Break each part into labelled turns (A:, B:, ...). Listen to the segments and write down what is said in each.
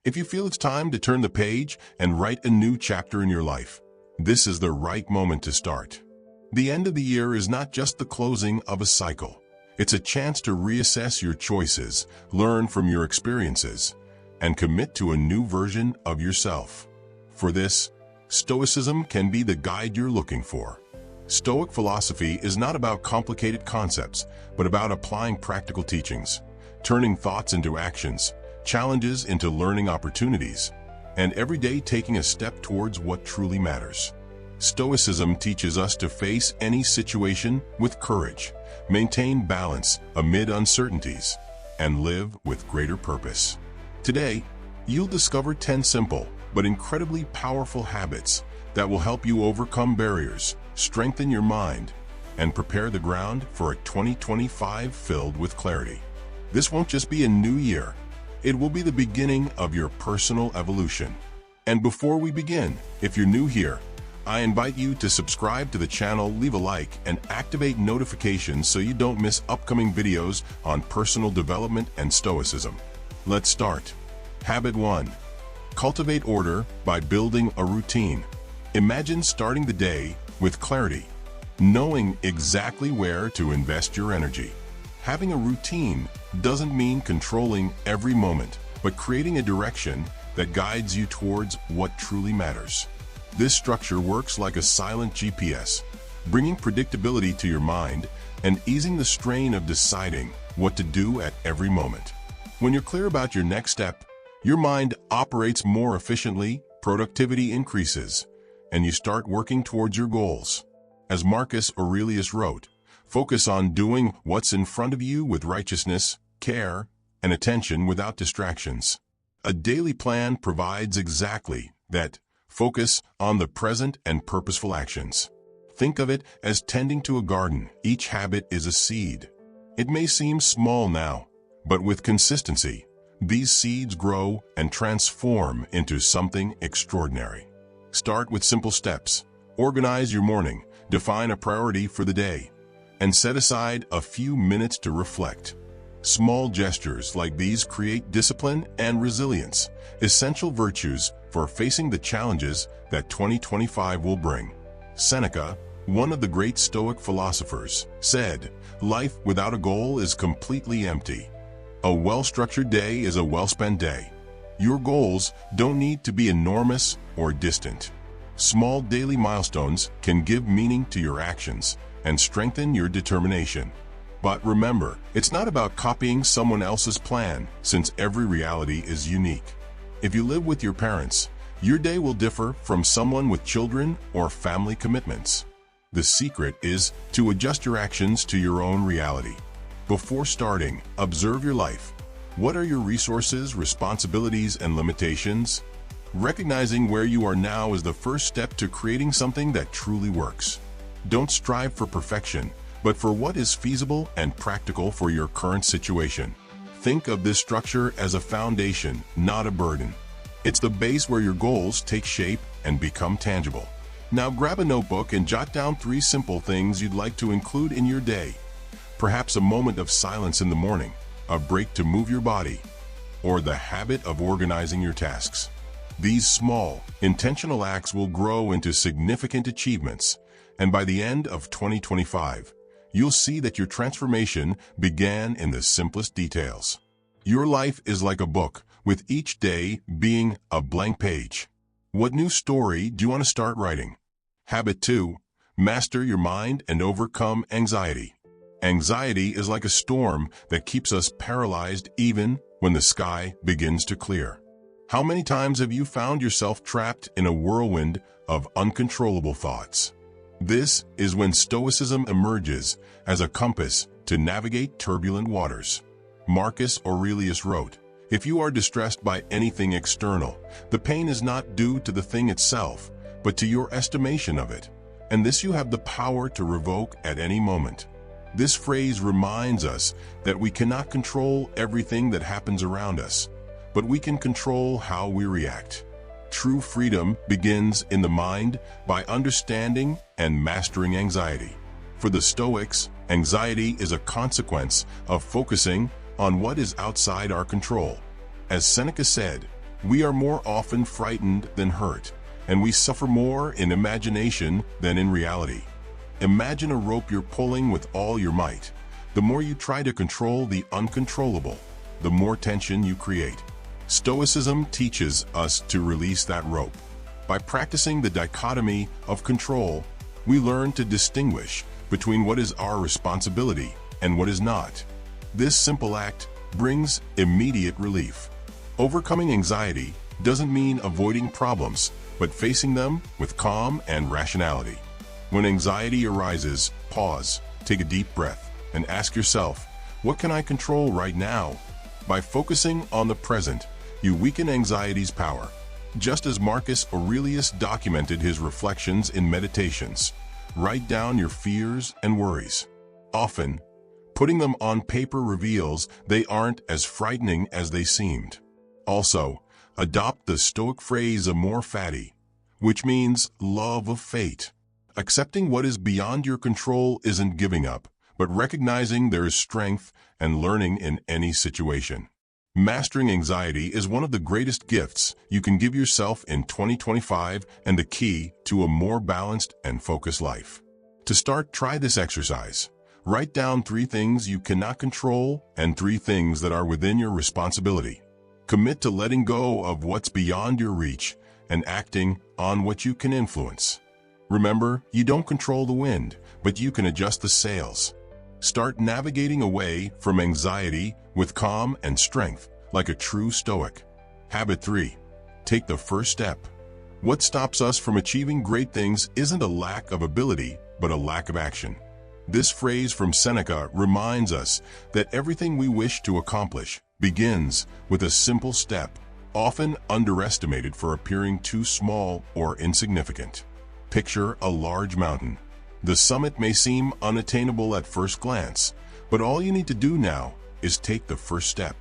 A: If you feel it's time to turn the page and write a new chapter in your life, this is the right moment to start. The end of the year is not just the closing of a cycle. It's a chance to reassess your choices, learn from your experiences, and commit to a new version of yourself. For this, Stoicism can be the guide you're looking for. Stoic philosophy is not about complicated concepts, but about applying practical teachings, turning thoughts into actions, challenges into learning opportunities, and every day taking a step towards what truly matters. Stoicism teaches us to face any situation with courage, maintain balance amid uncertainties, and live with greater purpose. Today, you'll discover 10 simple but incredibly powerful habits that will help you overcome barriers, strengthen your mind, and prepare the ground for a 2025 filled with clarity. This won't just be a new year, it will be the beginning of your personal evolution. And before we begin, if you're new here, I invite you to subscribe to the channel, leave a like, and activate notifications so you don't miss upcoming videos on personal development and Stoicism. Let's start. Habit 1. Cultivate order by building a routine. Imagine starting the day with clarity, knowing exactly where to invest your energy. Having a routine doesn't mean controlling every moment, but creating a direction that guides you towards what truly matters. This structure works like a silent GPS, bringing predictability to your mind and easing the strain of deciding what to do at every moment. When you're clear about your next step, your mind operates more efficiently, productivity increases, and you start working towards your goals. As Marcus Aurelius wrote, focus on doing what's in front of you with righteousness, care, and attention without distractions. A daily plan provides exactly that. Focus on the present and purposeful actions. Think of it as tending to a garden. Each habit is a seed. It may seem small now, but with consistency, these seeds grow and transform into something extraordinary. Start with simple steps. Organize your morning, define a priority for the day, and set aside a few minutes to reflect. Small gestures like these create discipline and resilience, essential virtues for facing the challenges that 2025 will bring. Seneca, one of the great Stoic philosophers, said, "Life without a goal is completely empty. A well-structured day is a well-spent day." Your goals don't need to be enormous or distant. Small daily milestones can give meaning to your actions and strengthen your determination. But remember, it's not about copying someone else's plan, since every reality is unique. If you live with your parents, your day will differ from someone with children or family commitments. The secret is to adjust your actions to your own reality. Before starting, observe your life. What are your resources, responsibilities, and limitations? Recognizing where you are now is the first step to creating something that truly works. Don't strive for perfection, but for what is feasible and practical for your current situation. Think of this structure as a foundation, not a burden. It's the base where your goals take shape and become tangible. Now grab a notebook and jot down 3 simple things you'd like to include in your day. Perhaps a moment of silence in the morning, a break to move your body, or the habit of organizing your tasks. These small, intentional acts will grow into significant achievements, and by the end of 2025, you'll see that your transformation began in the simplest details. Your life is like a book, with each day being a blank page. What new story do you want to start writing? Habit 2. Master your mind and overcome anxiety. Anxiety is like a storm that keeps us paralyzed even when the sky begins to clear. How many times have you found yourself trapped in a whirlwind of uncontrollable thoughts? This is when Stoicism emerges as a compass to navigate turbulent waters. Marcus Aurelius wrote, "If you are distressed by anything external, the pain is not due to the thing itself, but to your estimation of it, and this you have the power to revoke at any moment." This phrase reminds us that we cannot control everything that happens around us, but we can control how we react. True freedom begins in the mind by understanding and mastering anxiety. For the Stoics, anxiety is a consequence of focusing on what is outside our control. As Seneca said, we are more often frightened than hurt, and we suffer more in imagination than in reality. Imagine a rope you're pulling with all your might. The more you try to control the uncontrollable, the more tension you create. Stoicism teaches us to release that rope. By practicing the dichotomy of control, we learn to distinguish between what is our responsibility and what is not. This simple act brings immediate relief. Overcoming anxiety doesn't mean avoiding problems, but facing them with calm and rationality. When anxiety arises, pause, take a deep breath, and ask yourself, what can I control right now? By focusing on the present, you weaken anxiety's power. Just as Marcus Aurelius documented his reflections in Meditations, write down your fears and worries. Often, putting them on paper reveals they aren't as frightening as they seemed. Also, adopt the Stoic phrase amor fati, which means love of fate. Accepting what is beyond your control isn't giving up, but recognizing there is strength and learning in any situation. Mastering anxiety is one of the greatest gifts you can give yourself in 2025 and the key to a more balanced and focused life. To start, try this exercise. Write down 3 things you cannot control and 3 things that are within your responsibility. Commit to letting go of what's beyond your reach and acting on what you can influence. Remember, you don't control the wind, but you can adjust the sails. Start navigating away from anxiety with calm and strength, like a true Stoic. Habit 3. Take the first step. What stops us from achieving great things isn't a lack of ability, but a lack of action. This phrase from Seneca reminds us that everything we wish to accomplish begins with a simple step, often underestimated for appearing too small or insignificant. Picture a large mountain. The summit may seem unattainable at first glance, but all you need to do now is take the first step.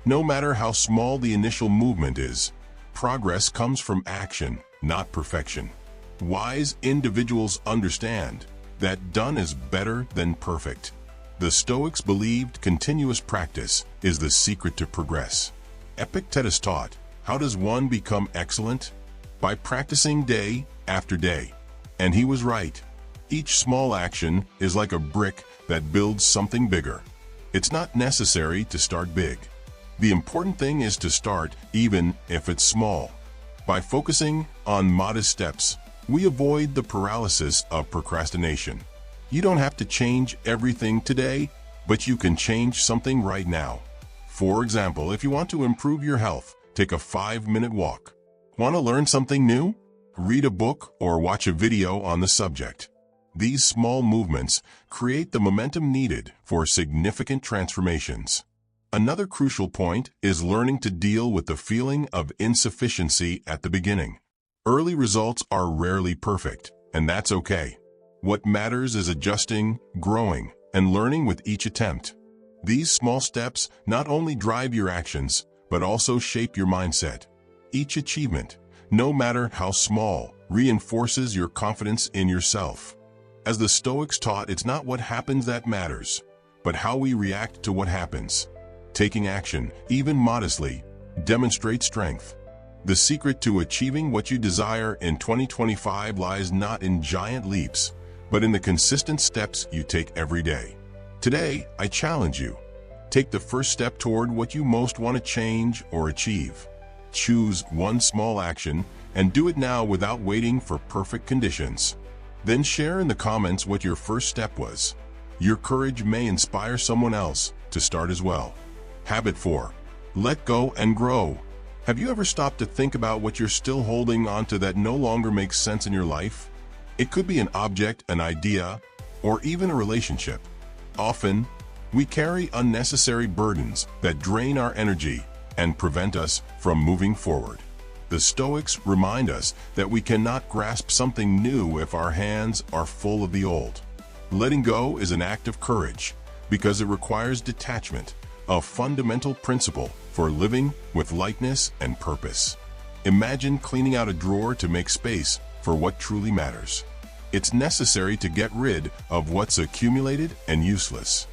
A: No matter how small the initial movement is, progress comes from action, not perfection. Wise individuals understand that done is better than perfect. The Stoics believed continuous practice is the secret to progress. Epictetus taught, how does one become excellent? By practicing day after day. And he was right. Each small action is like a brick that builds something bigger. It's not necessary to start big. The important thing is to start even if it's small. By focusing on modest steps, we avoid the paralysis of procrastination. You don't have to change everything today, but you can change something right now. For example, if you want to improve your health, take a 5-minute walk. Want to learn something new? Read a book or watch a video on the subject. These small movements create the momentum needed for significant transformations. Another crucial point is learning to deal with the feeling of insufficiency at the beginning. Early results are rarely perfect, and that's okay. What matters is adjusting, growing, and learning with each attempt. These small steps not only drive your actions, but also shape your mindset. Each achievement, no matter how small, reinforces your confidence in yourself. As the Stoics taught, it's not what happens that matters, but how we react to what happens. Taking action, even modestly, demonstrates strength. The secret to achieving what you desire in 2025 lies not in giant leaps, but in the consistent steps you take every day. Today, I challenge you. Take the first step toward what you most want to change or achieve. Choose one small action and do it now without waiting for perfect conditions. Then share in the comments what your first step was. Your courage may inspire someone else to start as well. Habit 4. Let go and grow. Have you ever stopped to think about what you're still holding onto that no longer makes sense in your life? It could be an object, an idea, or even a relationship. Often, we carry unnecessary burdens that drain our energy and prevent us from moving forward. The Stoics remind us that we cannot grasp something new if our hands are full of the old. Letting go is an act of courage because it requires detachment, a fundamental principle for living with lightness and purpose. Imagine cleaning out a drawer to make space for what truly matters. It's necessary to get rid of what's accumulated and useless.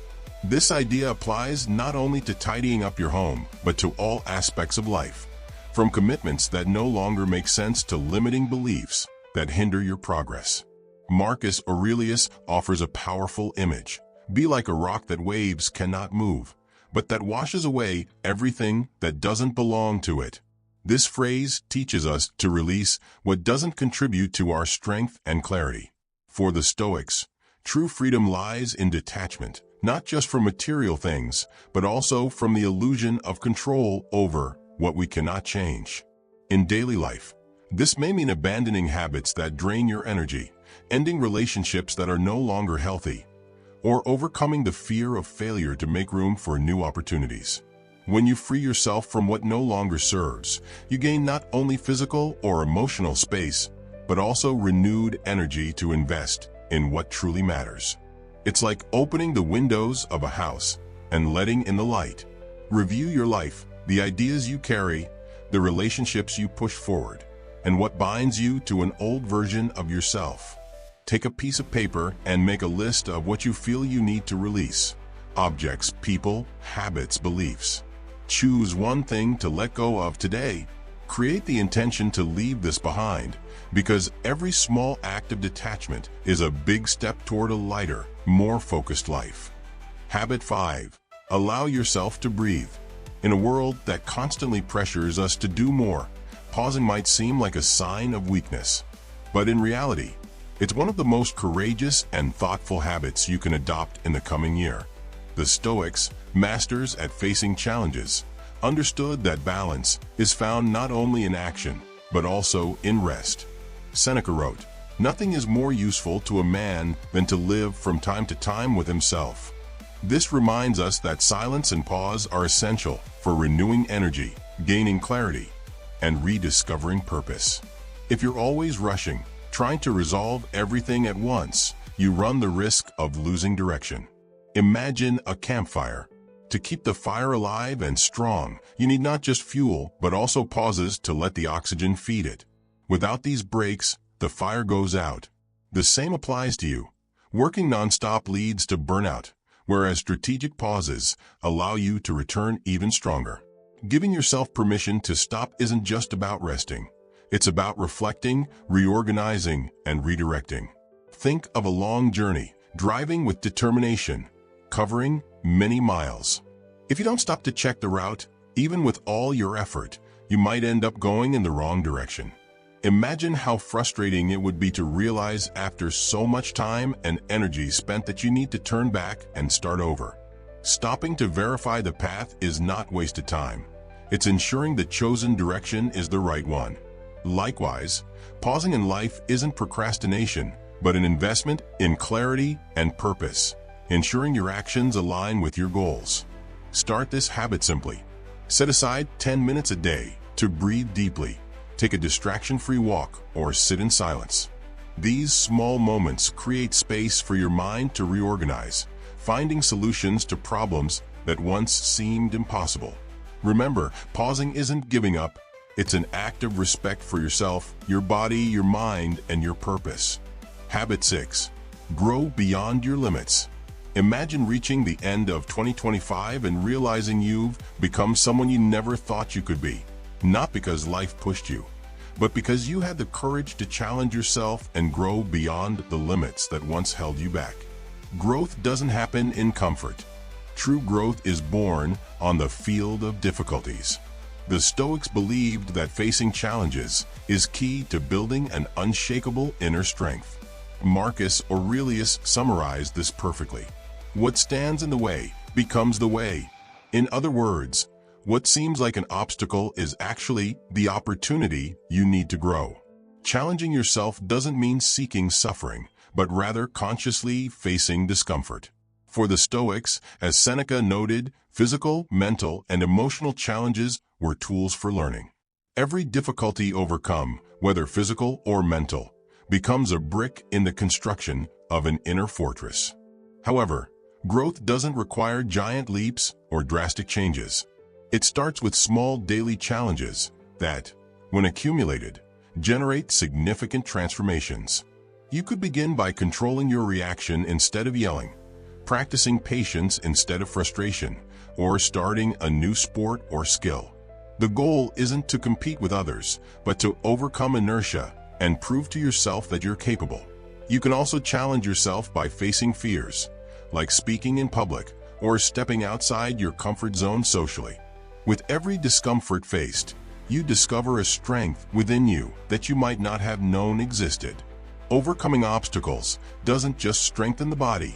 A: This idea applies not only to tidying up your home, but to all aspects of life. from commitments that no longer make sense to limiting beliefs that hinder your progress. Marcus Aurelius offers a powerful image. Be like a rock that waves cannot move, but that washes away everything that doesn't belong to it. This phrase teaches us to release what doesn't contribute to our strength and clarity. For the Stoics, true freedom lies in detachment, not just from material things, but also from the illusion of control over what we cannot change. In daily life, this may mean abandoning habits that drain your energy, ending relationships that are no longer healthy, or overcoming the fear of failure to make room for new opportunities. When you free yourself from what no longer serves, you gain not only physical or emotional space, but also renewed energy to invest in what truly matters. It's like opening the windows of a house and letting in the light. Review your life, the ideas you carry, the relationships you push forward, and what binds you to an old version of yourself. Take a piece of paper and make a list of what you feel you need to release. Objects, people, habits, beliefs. Choose one thing to let go of today. Create the intention to leave this behind, because every small act of detachment is a big step toward a lighter, more focused life. Habit 5. Allow yourself to breathe. In a world that constantly pressures us to do more, pausing might seem like a sign of weakness. But in reality, it's one of the most courageous and thoughtful habits you can adopt in the coming year. The Stoics, masters at facing challenges, understood that balance is found not only in action, but also in rest. Seneca wrote, "Nothing is more useful to a man than to live from time to time with himself." This reminds us that silence and pause are essential for renewing energy, gaining clarity, and rediscovering purpose. If you're always rushing, trying to resolve everything at once, you run the risk of losing direction. Imagine a campfire. To keep the fire alive and strong, you need not just fuel, but also pauses to let the oxygen feed it. Without these breaks, the fire goes out. The same applies to you. Working nonstop leads to burnout, whereas strategic pauses allow you to return even stronger. Giving yourself permission to stop isn't just about resting. It's about reflecting, reorganizing, and redirecting. Think of a long journey, driving with determination, covering many miles. If you don't stop to check the route, even with all your effort, you might end up going in the wrong direction. Imagine how frustrating it would be to realize after so much time and energy spent that you need to turn back and start over. Stopping to verify the path is not wasted time. It's ensuring the chosen direction is the right one. Likewise, pausing in life isn't procrastination, but an investment in clarity and purpose, ensuring your actions align with your goals. Start this habit simply. Set aside 10 minutes a day to breathe deeply, take a distraction-free walk, or sit in silence. These small moments create space for your mind to reorganize, finding solutions to problems that once seemed impossible. Remember, pausing isn't giving up. It's an act of respect for yourself, your body, your mind, and your purpose. Habit 6. Grow beyond your limits. Imagine reaching the end of 2025 and realizing you've become someone you never thought you could be. Not because life pushed you, but because you had the courage to challenge yourself and grow beyond the limits that once held you back. Growth doesn't happen in comfort. True growth is born on the field of difficulties. The Stoics believed that facing challenges is key to building an unshakable inner strength. Marcus Aurelius summarized this perfectly. What stands in the way becomes the way. In other words, what seems like an obstacle is actually the opportunity you need to grow. Challenging yourself doesn't mean seeking suffering, but rather consciously facing discomfort. For the Stoics, as Seneca noted, physical, mental, and emotional challenges were tools for learning. Every difficulty overcome, whether physical or mental, becomes a brick in the construction of an inner fortress. However, growth doesn't require giant leaps or drastic changes. It starts with small daily challenges that, when accumulated, generate significant transformations. You could begin by controlling your reaction instead of yelling, practicing patience instead of frustration, or starting a new sport or skill. The goal isn't to compete with others, but to overcome inertia and prove to yourself that you're capable. You can also challenge yourself by facing fears, like speaking in public or stepping outside your comfort zone socially. With every discomfort faced, you discover a strength within you that you might not have known existed. Overcoming obstacles doesn't just strengthen the body,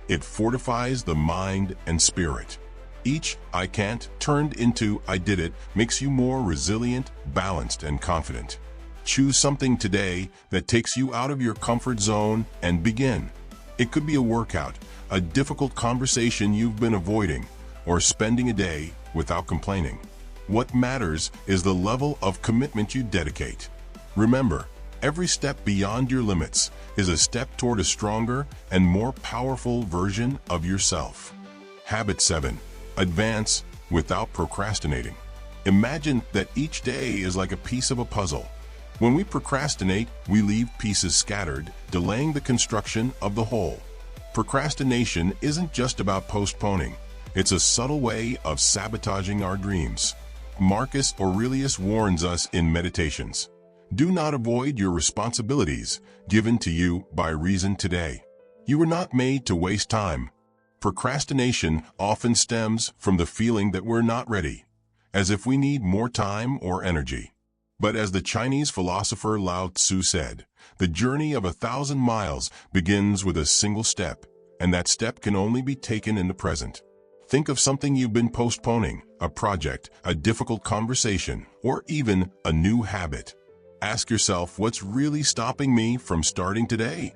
A: it fortifies the mind and spirit. Each "I can't" turned into "I did it" makes you more resilient, balanced, and confident. Choose something today that takes you out of your comfort zone and begin. It could be a workout, a difficult conversation you've been avoiding, or spending a day without complaining. What matters is the level of commitment you dedicate. Remember, every step beyond your limits is a step toward a stronger and more powerful version of yourself. Habit 7. Advance without procrastinating. Imagine that each day is like a piece of a puzzle. When we procrastinate, we leave pieces scattered, delaying the construction of the whole. Procrastination isn't just about postponing. It's a subtle way of sabotaging our dreams. Marcus Aurelius warns us in Meditations, "Do not avoid your responsibilities given to you by reason today." You were not made to waste time. Procrastination often stems from the feeling that we're not ready, as if we need more time or energy. But as the Chinese philosopher Lao Tzu said, the journey of 1,000 miles begins with a single step, and that step can only be taken in the present. Think of something you've been postponing, a project, a difficult conversation, or even a new habit. Ask yourself, what's really stopping me from starting today?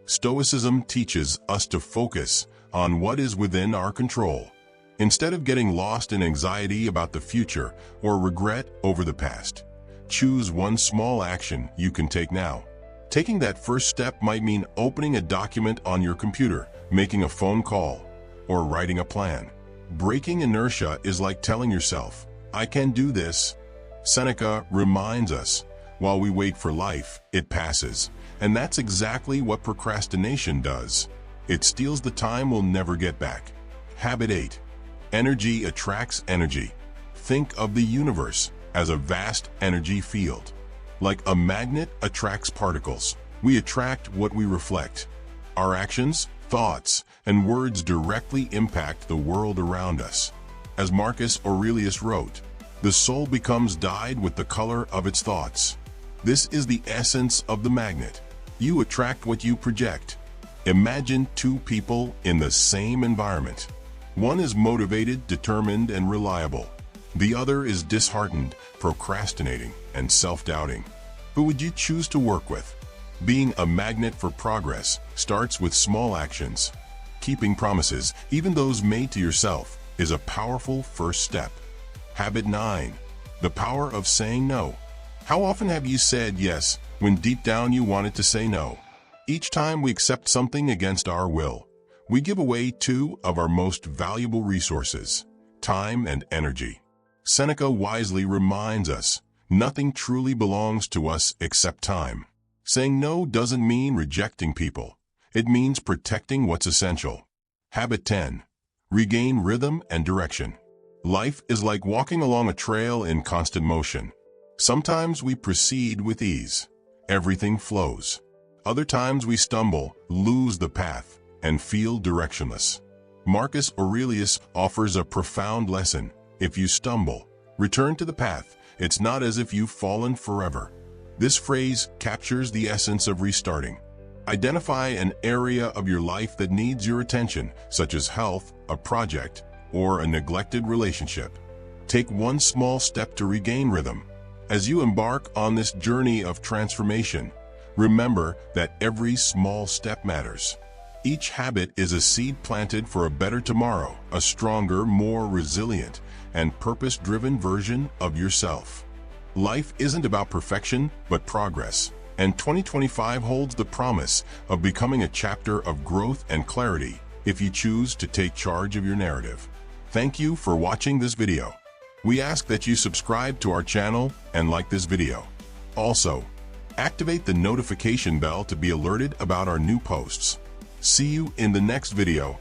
A: Stoicism teaches us to focus on what is within our control, instead of getting lost in anxiety about the future or regret over the past. Choose one small action you can take now. Taking that first step might mean opening a document on your computer, making a phone call, or writing a plan. Breaking inertia is like telling yourself, "I can do this." Seneca reminds us, while we wait for life, it passes. And that's exactly what procrastination does. It steals the time we'll never get back. Habit 8. Energy attracts energy. Think of the universe as a vast energy field. Like a magnet attracts particles, we attract what we reflect. Our actions, thoughts, and words directly impact the world around us. As Marcus Aurelius wrote, "The soul becomes dyed with the color of its thoughts." This is the essence of the magnet. You attract what you project. Imagine two people in the same environment. One is motivated, determined, and reliable. The other is disheartened, procrastinating, and self-doubting. Who would you choose to work with? Being a magnet for progress starts with small actions. Keeping promises, even those made to yourself, is a powerful first step. Habit 9. The power of saying no. How often have you said yes when deep down you wanted to say no? Each time we accept something against our will, we give away two of our most valuable resources, time and energy. Seneca wisely reminds us, nothing truly belongs to us except time. Saying no doesn't mean rejecting people. It means protecting what's essential. Habit 10. Regain rhythm and direction. Life is like walking along a trail in constant motion. Sometimes we proceed with ease. Everything flows. Other times we stumble, lose the path, and feel directionless. Marcus Aurelius offers a profound lesson. If you stumble, return to the path. It's not as if you've fallen forever. This phrase captures the essence of restarting. Identify an area of your life that needs your attention, such as health, a project, or a neglected relationship. Take one small step to regain rhythm. As you embark on this journey of transformation, remember that every small step matters. Each habit is a seed planted for a better tomorrow, a stronger, more resilient, and purpose-driven version of yourself. Life isn't about perfection, but progress, and 2025 holds the promise of becoming a chapter of growth and clarity if you choose to take charge of your narrative. Thank you for watching this video. We ask that you subscribe to our channel and like this video. Also, activate the notification bell to be alerted about our new posts. See you in the next video.